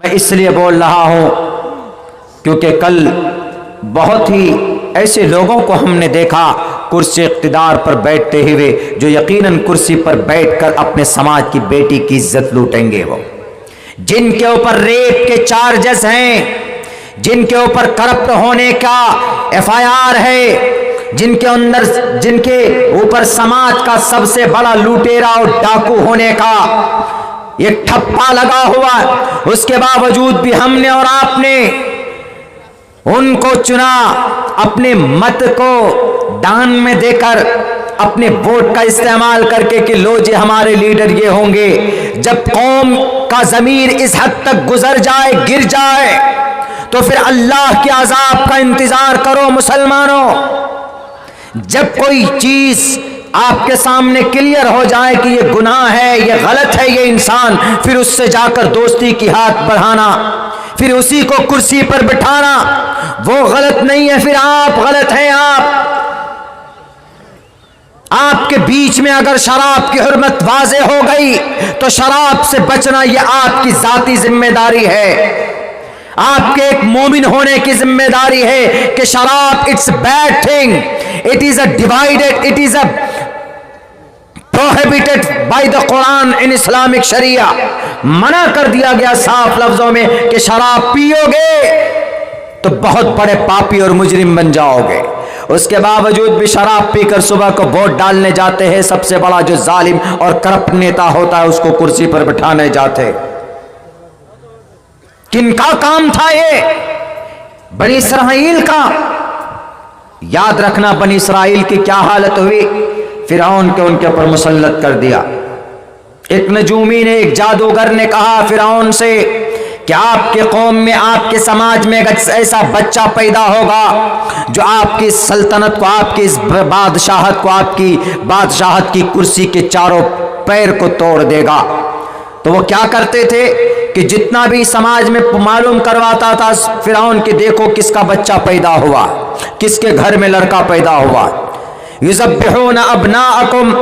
میں اس لیے بول رہا ہوں کیونکہ کل بہت ہی ایسے لوگوں کو ہم نے دیکھا کرسی اقتدار پر بیٹھتے ہوئے جو یقیناً کرسی پر بیٹھ کر اپنے سماج کی بیٹی کی عزت لوٹیں گے، وہ جن کے اوپر ریپ کے چارجز ہیں، جن کے اوپر کرپٹ ہونے کا ایف آئی آر ہے، جن کے اوپر سماج کا سب سے بڑا لوٹیرا اور ڈاکو ہونے کا ایک ٹھپا لگا ہوا، اس کے باوجود بھی ہم نے اور آپ نے ان کو چنا، اپنے مت کو دان میں دے کر، اپنے ووٹ کا استعمال کر کے کہ لو جی ہمارے لیڈر یہ ہوں گے۔ جب قوم کا ضمیر اس حد تک گزر جائے، گر جائے، تو پھر اللہ کے عذاب کا انتظار کرو مسلمانوں۔ جب کوئی چیز آپ کے سامنے کلیئر ہو جائے کہ یہ گناہ ہے، یہ غلط ہے، یہ انسان، پھر اس سے جا کر دوستی کی ہاتھ بڑھانا، پھر اسی کو کرسی پر بٹھانا، وہ غلط نہیں ہے، پھر آپ غلط ہیں۔ آپ کے بیچ میں اگر شراب کی حرمت واضح ہو گئی تو شراب سے بچنا یہ آپ کی ذاتی ذمہ داری ہے، آپ کے ایک مومن ہونے کی ذمہ داری ہے کہ شراب it's bad thing, it is a divided, it is a prohibited by the Quran in Islamic Sharia، منع کر دیا گیا صاف لفظوں میں کہ شراب پیو گے تو بہت بڑے پاپی اور مجرم بن جاؤ گے۔ اس کے باوجود بھی شراب پی کر صبح کو ووٹ ڈالنے جاتے ہیں، سب سے بڑا جو ظالم اور کرپٹ نیتا ہوتا ہے اس کو کرسی پر بٹھانے جاتے۔ کن کا کام تھا یہ؟ بنی اسرائیل کا۔ یاد رکھنا بنی اسرائیل کی کیا حالت ہوئی، فرعون کے ان کے اوپر مسلط کر دیا۔ ایک نجومی نے، ایک جادوگر نے کہا فرعون سے کہ آپ کے قوم میں، آپ کے سماج میں ایسا بچہ پیدا ہوگا جو آپ کی سلطنت کو، آپ کی اس بادشاہت کو، آپ کی بادشاہت کی کرسی کے چاروں پیر کو توڑ دے گا۔ تو وہ کیا کرتے تھے کہ جتنا بھی سماج میں معلوم کرواتا تھا فرعون کہ دیکھو کس کا بچہ پیدا ہوا، کس کے گھر میں لڑکا پیدا ہوا۔ یذبحون ابناءکم،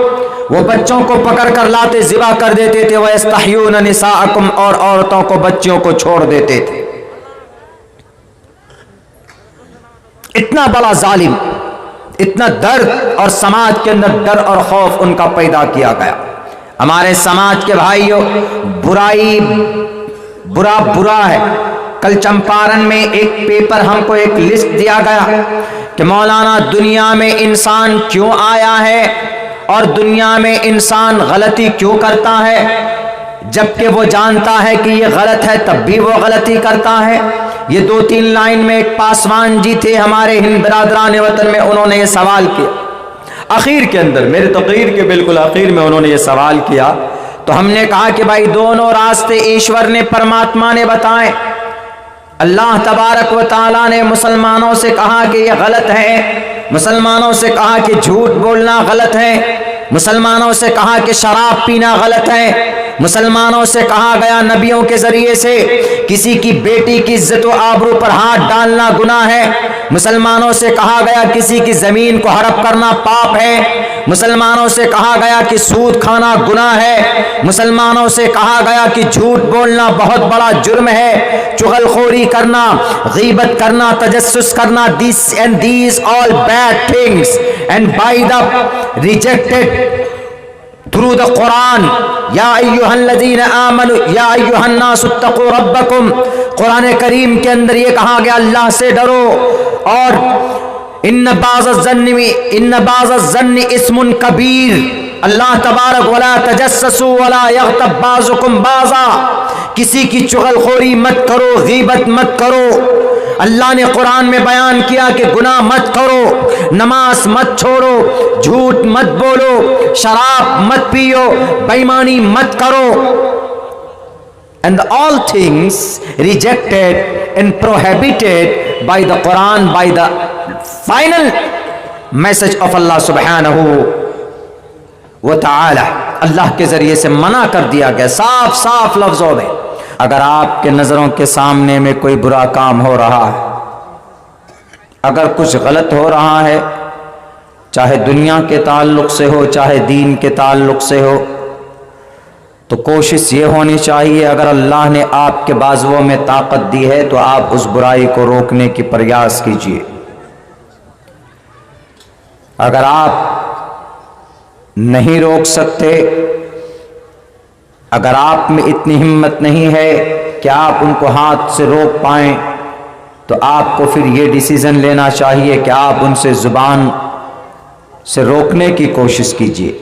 وہ بچوں کو پکڑ کر لاتے، ذبح کر دیتے تھے، ویستحیون نساءکم، اور عورتوں کو، بچیوں کو چھوڑ دیتے تھے۔ اتنا بڑا ظالم، اتنا درد، اور سماج کے اندر ڈر اور خوف ان کا پیدا کیا گیا۔ ہمارے سماج کے بھائیوں، برائی برا ہے۔ کل چمپارن میں ایک پیپر ہم کو ایک لسٹ دیا گیا کہ مولانا دنیا میں انسان کیوں آیا ہے اور دنیا میں انسان غلطی کیوں کرتا ہے، جبکہ وہ جانتا ہے کہ یہ غلط ہے تب بھی وہ غلطی کرتا ہے۔ یہ 2-3 لائن میں ایک پاسوان جی تھے ہمارے ہند برادران وطن میں، انہوں نے یہ سوال کیا اخیر کے اندر، میرے تقریر کے بالکل آخر میں انہوں نے یہ سوال کیا، تو ہم نے کہا کہ بھائی دونوں راستے ایشور نے، پرماتما نے بتائیں۔ اللہ تبارک و تعالیٰ نے مسلمانوں سے کہا کہ یہ غلط ہے، مسلمانوں سے کہا کہ جھوٹ بولنا غلط ہے، مسلمانوں سے کہا کہ شراب پینا غلط ہے، مسلمانوں سے کہا گیا نبیوں کے ذریعے سے کسی کی بیٹی کی عزت و آبرو پر ہاتھ ڈالنا گناہ ہے، مسلمانوں سے کہا گیا کسی کی زمین کو ہڑپ کرنا پاپ ہے، مسلمانوں سے کہا گیا کہ سود کھانا گناہ ہے، مسلمانوں سے کہا گیا کہ جھوٹ بولنا بہت بڑا جرم ہے، چغل خوری کرنا، غیبت کرنا، تجسس کرنا، these all bad things and by the rejected through the Quran۔ یا ایھا الذین آمنوا یا ایھا الناس اتقوا ربکم، قرآن کریم کے اندر یہ کہا گیا اللہ سے ڈرو، اور ان بعض الظن اسم کبیر، اللہ تبارک ولا تجسسوا ولا یغتب بعضکم بعضا، کسی کی چغل خوری مت کرو، غیبت مت کرو۔ اللہ نے قرآن میں بیان کیا کہ گناہ مت کرو، نماز مت چھوڑو، جھوٹ مت بولو، شراب مت پیو، بے ایمانی مت کرو۔ And all things rejected and prohibited by the Quran, by the final message of Allah subhanahu wa ta'ala، اللہ کے ذریعے سے منع کر دیا گیا صاف صاف لفظوں میں۔ اگر آپ کے نظروں کے سامنے میں کوئی برا کام ہو رہا ہے، اگر کچھ غلط ہو رہا ہے، چاہے دنیا کے تعلق سے ہو، چاہے دین کے تعلق سے ہو، تو کوشش یہ ہونی چاہیے اگر اللہ نے آپ کے بازوؤں میں طاقت دی ہے تو آپ اس برائی کو روکنے کی پریاس کیجیے۔ اگر آپ نہیں روک سکتے، اگر آپ میں اتنی ہمت نہیں ہے کہ آپ ان کو ہاتھ سے روک پائیں، تو آپ کو پھر یہ ڈیسیژن لینا چاہیے کہ آپ ان سے زبان سے روکنے کی کوشش کیجیے۔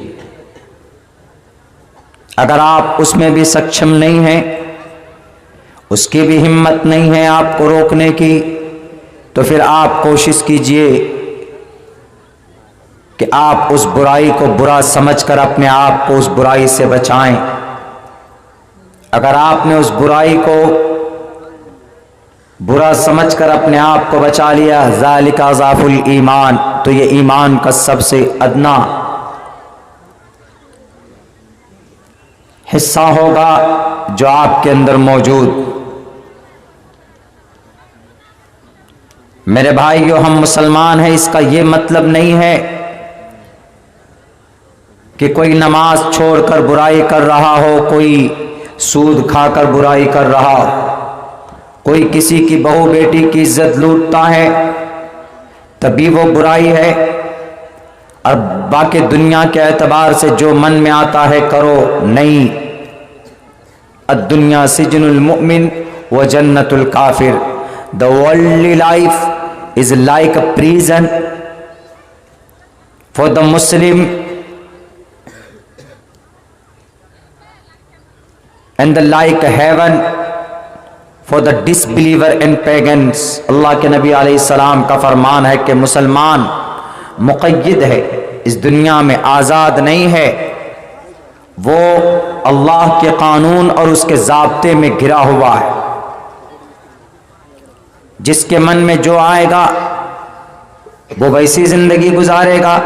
اگر آپ اس میں بھی سکشم نہیں ہیں، اس کی بھی ہمت نہیں ہے آپ کو روکنے کی، تو پھر آپ کوشش کیجیے کہ آپ اس برائی کو برا سمجھ کر اپنے آپ کو اس برائی سے بچائیں۔ اگر آپ نے اس برائی کو برا سمجھ کر اپنے آپ کو بچا لیا، ذالک اضعف الایمان، تو یہ ایمان کا سب سے ادنا حصہ ہوگا جو آپ کے اندر موجود۔ میرے بھائیو، ہم مسلمان ہیں، اس کا یہ مطلب نہیں ہے کہ کوئی نماز چھوڑ کر برائی کر رہا ہو، کوئی سود کھا کر برائی کر رہا ہو، کوئی کسی کی بہو بیٹی کی عزت لوٹتا ہے تبھی وہ برائی ہے، اور باقی دنیا کے اعتبار سے جو من میں آتا ہے کرو، نہیں۔ الدنیا سجن المؤمن و جنت الکافر، the worldly life is like a prison for the Muslim and the like a heaven for the disbeliever and pagans۔ اللہ کے نبی علیہ السلام کا فرمان ہے کہ مسلمان مقید ہے، اس دنیا میں آزاد نہیں ہے، وہ اللہ کے قانون اور اس کے ضابطے میں گھرا ہوا ہے۔ جس کے من میں جو آئے گا وہ ویسی زندگی گزارے گا۔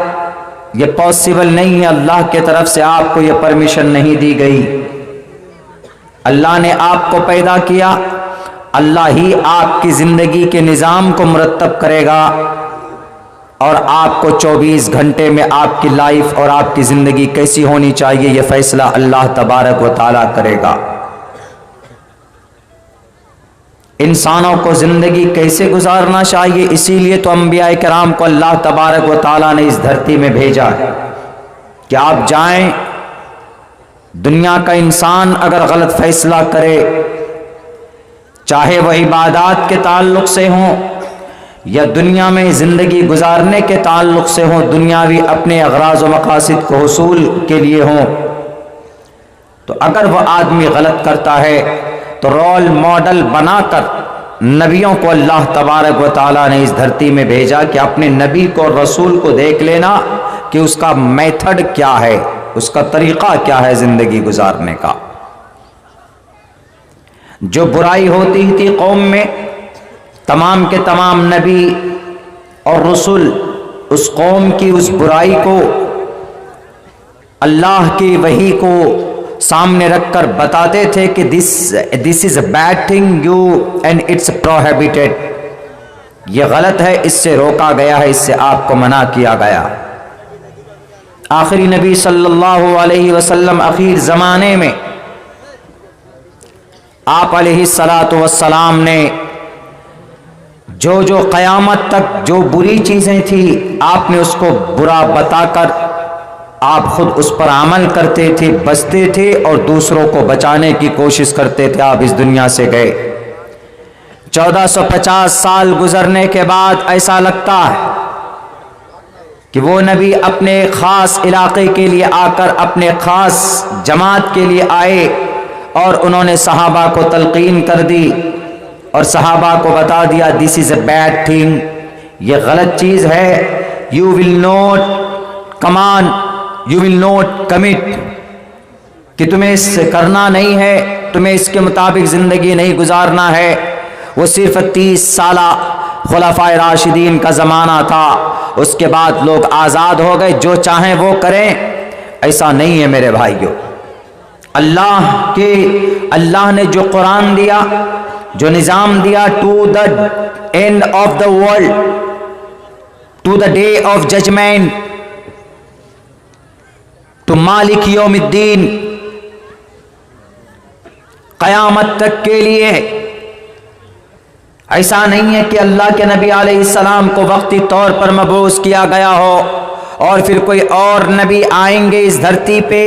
یہ پاسبل نہیں ہے، اللہ کی طرف سے آپ کو یہ پرمیشن نہیں دی گئی۔ اللہ نے آپ کو پیدا کیا، اللہ ہی آپ کی زندگی کے نظام کو مرتب کرے گا، اور آپ کو 24 گھنٹے میں آپ کی لائف اور آپ کی زندگی کیسی ہونی چاہیے یہ فیصلہ اللہ تبارک و تعالیٰ کرے گا۔ انسانوں کو زندگی کیسے گزارنا چاہیے، اسی لیے تو انبیاء کرام کو اللہ تبارک و تعالیٰ نے اس دھرتی میں بھیجا ہے کہ آپ جائیں، دنیا کا انسان اگر غلط فیصلہ کرے، چاہے وہ عبادات کے تعلق سے ہوں یا دنیا میں زندگی گزارنے کے تعلق سے ہوں، دنیاوی اپنے اغراض و مقاصد کو حصول کے لیے ہوں، تو اگر وہ آدمی غلط کرتا ہے تو رول ماڈل بنا کر نبیوں کو اللہ تبارک و تعالیٰ نے اس دھرتی میں بھیجا کہ اپنے نبی کو اور رسول کو دیکھ لینا کہ اس کا میتھڈ کیا ہے، اس کا طریقہ کیا ہے زندگی گزارنے کا۔ جو برائی ہوتی تھی قوم میں، تمام کے تمام نبی اور رسول اس قوم کی اس برائی کو اللہ کی وحی کو سامنے رکھ کر بتاتے تھے کہ this is a bad thing you and it's prohibited، یہ غلط ہے، اس سے روکا گیا ہے، اس سے آپ کو منع کیا گیا۔ آخری نبی صلی اللہ علیہ وسلم اخیر زمانے میں آپ علیہ السلام نے جو قیامت تک جو بری چیزیں تھیں آپ نے اس کو برا بتا کر آپ خود اس پر عمل کرتے تھے، بچتے تھے اور دوسروں کو بچانے کی کوشش کرتے تھے۔ آپ اس دنیا سے گئے، 1450 سال گزرنے کے بعد ایسا لگتا ہے کہ وہ نبی اپنے خاص علاقے کے لیے آ کر اپنے خاص جماعت کے لیے آئے اور انہوں نے صحابہ کو تلقین کر دی اور صحابہ کو بتا دیا this is a bad thing، یہ غلط چیز ہے، you will not commit، کہ تمہیں اس سے کرنا نہیں ہے، تمہیں اس کے مطابق زندگی نہیں گزارنا ہے۔ وہ صرف 30 سالہ خلفائے راشدین کا زمانہ تھا، اس کے بعد لوگ آزاد ہو گئے، جو چاہیں وہ کریں۔ ایسا نہیں ہے میرے بھائیوں، اللہ نے جو قرآن دیا، جو نظام دیا to the end of the world, to the day of judgment, to مالک یوم الدین، قیامت تک کے لیے۔ ایسا نہیں ہے کہ اللہ کے نبی علیہ السلام کو وقتی طور پر مبعوث کیا گیا ہو اور پھر کوئی اور نبی آئیں گے اس دھرتی پہ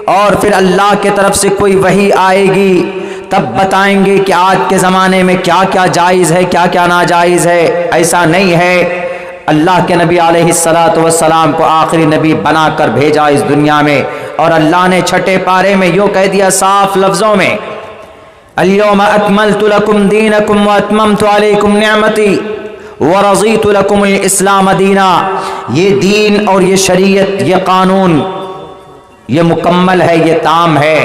اور پھر اللہ کی طرف سے کوئی وحی آئے گی تب بتائیں گے کہ آج کے زمانے میں کیا کیا جائز ہے کیا کیا ناجائز ہے۔ ایسا نہیں ہے۔ اللہ کے نبی علیہ السلام کو آخری نبی بنا کر بھیجا اس دنیا میں، اور اللہ نے چھٹے پارے میں یوں کہہ دیا صاف لفظوں میں، اليوم اکملت لکم دینکم واتممت علیکم نعمتی ورضیت لکم الاسلام دینا۔ یہ دین اور یہ شریعت، یہ قانون، یہ مکمل ہے، یہ تام ہے۔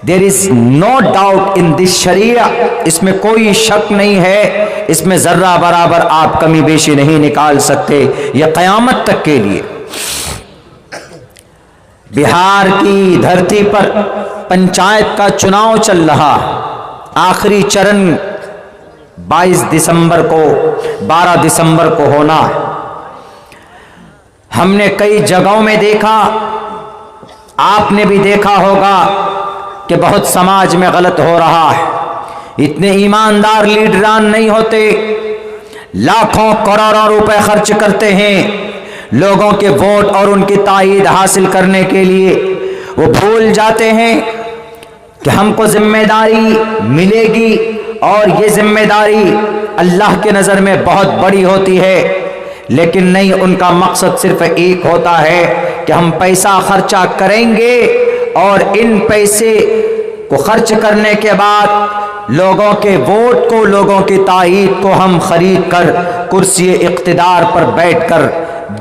There is no doubt in this شریعہ، اس میں کوئی شک نہیں ہے، اس میں ذرہ برابر آپ کمی بیشی نہیں نکال سکتے، یہ قیامت تک کے لیے۔ بہار کی دھرتی پر پنچایت کا چناؤ چل رہا، آخری چرن 22 دسمبر کو 12 دسمبر کو ہونا۔ ہم نے کئی جگہوں میں دیکھا، آپ نے بھی دیکھا ہوگا کہ بہت سماج میں غلط ہو رہا ہے۔ اتنے ایماندار لیڈران نہیں ہوتے، لاکھوں کروڑوں روپے خرچ کرتے ہیں لوگوں کے ووٹ اور ان کی تائید حاصل کرنے کے لیے۔ وہ بھول جاتے ہیں کہ ہم کو ذمہ داری ملے گی اور یہ ذمہ داری اللہ کے نظر میں بہت بڑی ہوتی ہے، لیکن نہیں، ان کا مقصد صرف ایک ہوتا ہے کہ ہم پیسہ خرچہ کریں گے اور ان پیسے کو خرچ کرنے کے بعد لوگوں کے ووٹ کو، لوگوں کی تائید کو ہم خرید کر کرسی اقتدار پر بیٹھ کر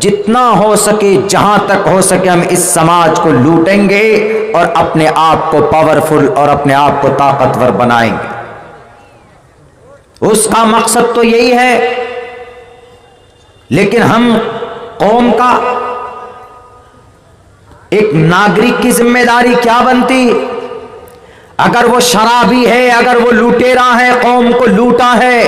جتنا ہو سکے، جہاں تک ہو سکے، ہم اس سماج کو لوٹیں گے اور اپنے آپ کو پاورفل اور اپنے آپ کو طاقتور بنائیں گے۔ اس کا مقصد تو یہی ہے، لیکن ہم قوم کا ایک ناگرک کی ذمہ داری کیا بنتی؟ اگر وہ شرابی ہے، اگر وہ لوٹیرا ہے، قوم کو لوٹا ہے،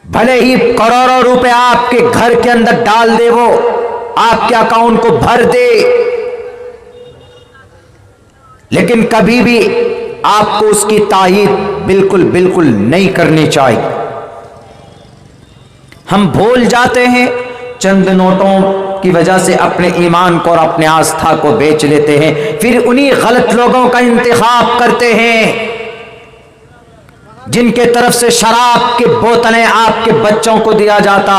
بھلے ہی کروڑوں روپے آپ کے گھر کے اندر ڈال دے، وہ آپ کے اکاؤنٹ کو بھر دے، لیکن کبھی بھی آپ کو اس کی تائید بالکل نہیں کرنی چاہیے۔ ہم بھول جاتے ہیں، چند نوٹوں کی وجہ سے اپنے ایمان کو اور اپنے آستھا کو بیچ لیتے ہیں، پھر انہی غلط لوگوں کا انتخاب کرتے ہیں جن کے طرف سے شراب کی بوتلیں آپ کے بچوں کو دیا جاتا،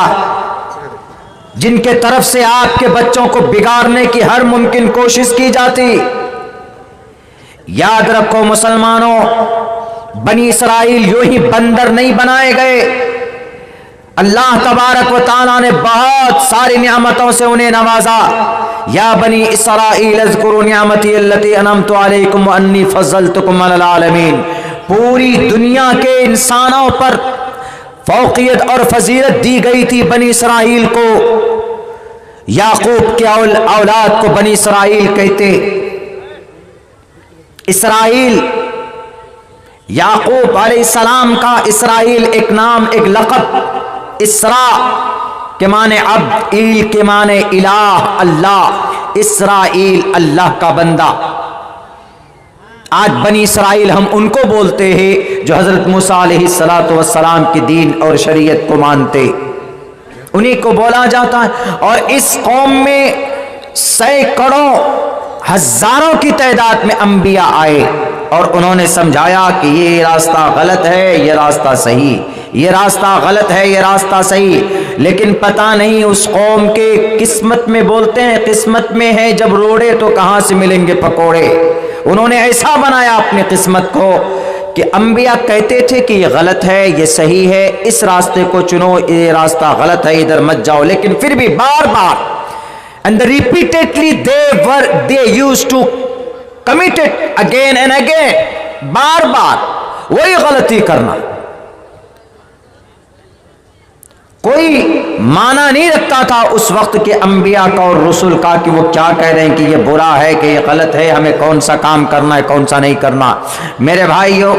جن کے طرف سے آپ کے بچوں کو بگاڑنے کی ہر ممکن کوشش کی جاتی۔ یاد رکھو مسلمانوں، بنی اسرائیل یوں ہی بندر نہیں بنائے گئے، اللہ تبارک و تعالیٰ نے بہت ساری نعمتوں سے انہیں نوازا۔ یا بنی اسرائیل اذکروا نعمتی التی انعمت علیکم وانی فضلتکم علی العالمین۔ پوری دنیا کے انسانوں پر فوقیت اور فضیلت دی گئی تھی بنی اسرائیل کو۔ یعقوب کے اولاد کو بنی اسرائیل کہتے۔ اسرائیل، یعقوب علیہ السلام کا اسرائیل ایک نام، ایک لقب۔ اسراء کے معنی عبد، ایل کے معنی الہ، اللہ۔ اسرائیل اللہ کا بندہ۔ آج بنی اسرائیل ہم ان کو بولتے ہیں جو حضرت موسیٰ علیہ السلام کی دین اور شریعت کو مانتے، انہی کو بولا جاتا ہے۔ اور اس قوم میں سینکڑوں ہزاروں کی تعداد میں انبیاء آئے اور انہوں نے سمجھایا کہ یہ راستہ غلط ہے، یہ راستہ صحیح، یہ راستہ غلط ہے، یہ راستہ صحیح۔ لیکن پتہ نہیں اس قوم کے قسمت میں، بولتے ہیں قسمت میں ہے جب روڑے تو کہاں سے ملیں گے پکوڑے۔ انہوں نے ایسا بنایا اپنی قسمت کو کہ انبیاء کہتے تھے کہ یہ غلط ہے، یہ صحیح ہے، اس راستے کو چنو، یہ راستہ غلط ہے، ادھر مت جاؤ، لیکن پھر بھی بار بار and repeatedly they used to commit it again and again، بار بار وہی غلطی کرنا۔ کوئی معنی نہیں رکھتا تھا اس وقت کے انبیاء کا اور رسول کا کہ وہ کیا کہہ رہے ہیں کہ یہ برا ہے، کہ یہ غلط ہے، ہمیں کون سا کام کرنا ہے، کون سا نہیں کرنا۔ میرے بھائیو،